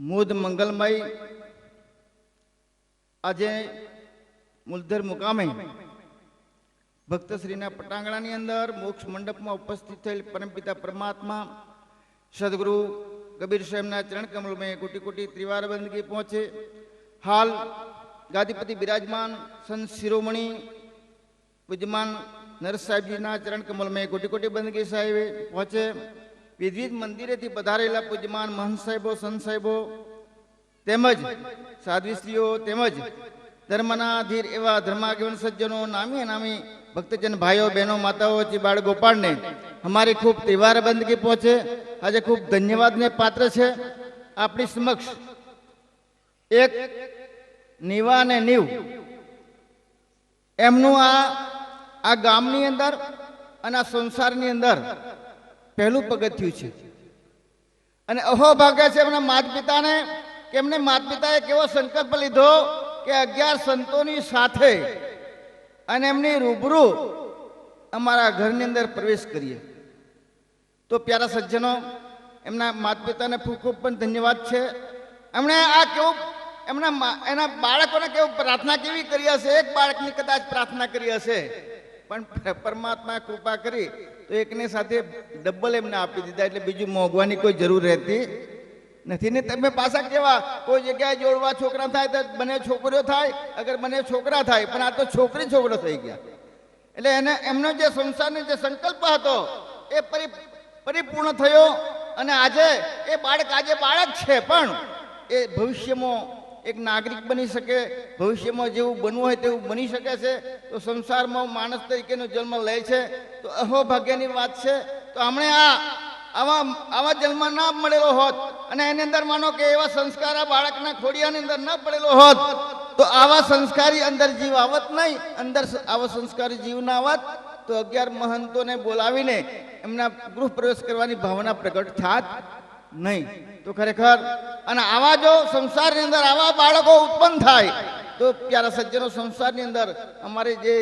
મુદ મંગલમય આજે મુલધર મુકામે ભક્તશ્રીના પટાંગણાની અંદર મોક્ષ મંડપમાં ઉપસ્થિત થયેલ પરમપિતા પરમાત્મા સદગુરુ કબીર સાહેબના ચરણ કમલમાં કોટી કોટી ત્રિવાર બંદગી પહોંચે। હાલ ગાદીપતિ બિરાજમાન સંત શિરોમણી પૂજ્યમાન નરસ સાહેબજીના ચરણ કમલમાં કોટી કોટી બંદગી સાહેબે પહોંચે। વિવિધ મંદિરેથી પધારેલા પૂજ્યમાન મહંત સાહેબો, સંત સાહેબો તેમજ સાધ્વીશ્રીઓ તેમજ ધર્મના ધીર એવા ધર્માગીવન સજ્જનો નામી નામી ભક્તજન ભાઈઓ બહેનો માતાઓ બાળ ગોપાળને हमारी खूब त्रिवार बंदगी पहुंचे। आज खूब धन्यवाद ने पात्र है। अपनी समक्ष एक नीवा ने नीव एमनु आ गामनी अंदर अने संसारनी अंदर पहलू पगथ्यु छे अने अहो भाग्य छे एमना माता पिता ने के एमने माता पिताए केवो संकल्प लीधो के 11 संतोनी साथे अने एमनी रूबरू अमारा घरनी अंदर प्रवेश करिए। तो प्यारा सज्जनों एमना माता पिता ने खूब खूब पण धन्यवाद छे। एमणे आ केवो एमना एना बाळकोने केवो प्रार्थना केवी करी हशे। एक बाळकनी कदाच प्रार्थना करी हशे पण परमात्मा कृपा करी तो एकने साथे डबल एमने आपी दीधा એટલે બીજું મોગવાની કોઈ જરૂર રહેતી નથી ને। તમે પાછા કેવા કોઈ જગ્યાએ જોડવા છોકરા થાય તો બને છોકરીઓ થાય, અગર બને છોકરા થાય પણ આ તો છોકરી છોકરો થઈ ગયા। એટલે એને એમનો જે સંસારનો જે સંકલ્પ હતો એ પરિપૂર્ણ થયો અને આજે એ બાળક આજે બાળક છે પણ એ ભવિષ્યમાં એક નાગરિક બની શકે, ભવિષ્યમાં જેવું બનવું હોય તેવું બની શકે છે। તો સંસારમાં માણસ તરીકેનો જન્મ લે છે તો અહો ભાગ્યની વાત છે। તો હમણે આવા જન્મ ના મળેલો હોત અને એની અંદર માનો કે એવા સંસ્કાર આ બાળકના ખોડિયાની અંદર ન પડેલો હોત તો આવા સંસ્કારી અંદર જીવ આવત નહીં, અંદર આવા સંસ્કારી જીવ ના આવત તો 11 મહંતોને બોલાવીને એમના ગૃહ પ્રવેશ કરવાની ભાવના પ્રગટ થાત નહીં। તો ખરેખર અને આવા જો સંસારની અંદર આવા બાળકો ઉત્પન્ન થાય તો પ્યારા સજ્જનો સંસારની અંદર અમારે જે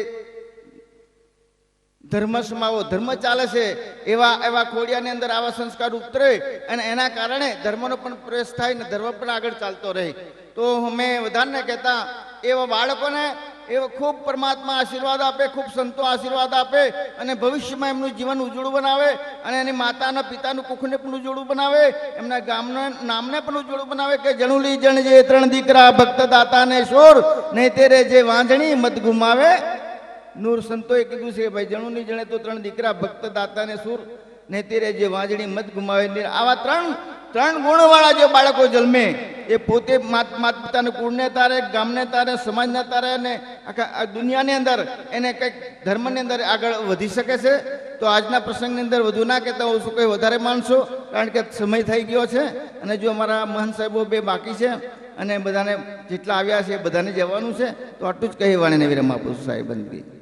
ધર્મ સમાવો ધર્મ ચાલે છે એવા એવા ખોડિયાની અંદર આવા સંસ્કાર ઉતરે અને એના કારણે ધર્મનો પણ પ્રવેશ થાય ને ધર્મ પણ આગળ ચાલતો રહે। તો અમે વધારને કહેતા એવા બાળકોને એવો ખૂબ પરમાત્મા આશીર્વાદ આપે, ખૂબ સંતો આશીર્વાદ આપે અને ભવિષ્યમાં એમનું જીવન ઉજળું બનાવે અને એની માતાના પિતાનું કુખને પણ ઉજળું બનાવે, એમના ગામના નામને પણ ઉજળું બનાવે કે જણુલી જણ જે 3 દીકરા ભક્ત દાતાને શોર નહીં તેરે જે વાંજણી મત ગુમાવે નૂર। સંતોએ કીધું છે ભાઈ જણુની જણે તો 3 દીકરા ભક્ત દાતાને સુર નહીં તેરે જે વાંજણી મત ગુમાવે। આવા ત્રણ ગુણવાળા જે બાળકો જન્મે એ પોતે માતા પિતાને કુળને તારે, ગામને તારે, સમાજને તારે અને આખા દુનિયાની અંદર એને કંઈક ધર્મની અંદર આગળ વધી શકે છે। તો આજના પ્રસંગની અંદર વધુ ના કહેતા હું શું કંઈ વધારે માનશો કારણ કે સમય થઈ ગયો છે અને જો અમારા મહંત સાહેબો 2 બાકી છે અને બધાને જેટલા આવ્યા છે એ બધાને જવાનું છે। તો આટલું જ કહી વાણીને વિરામ આપું છું સાહેબ બંદગી।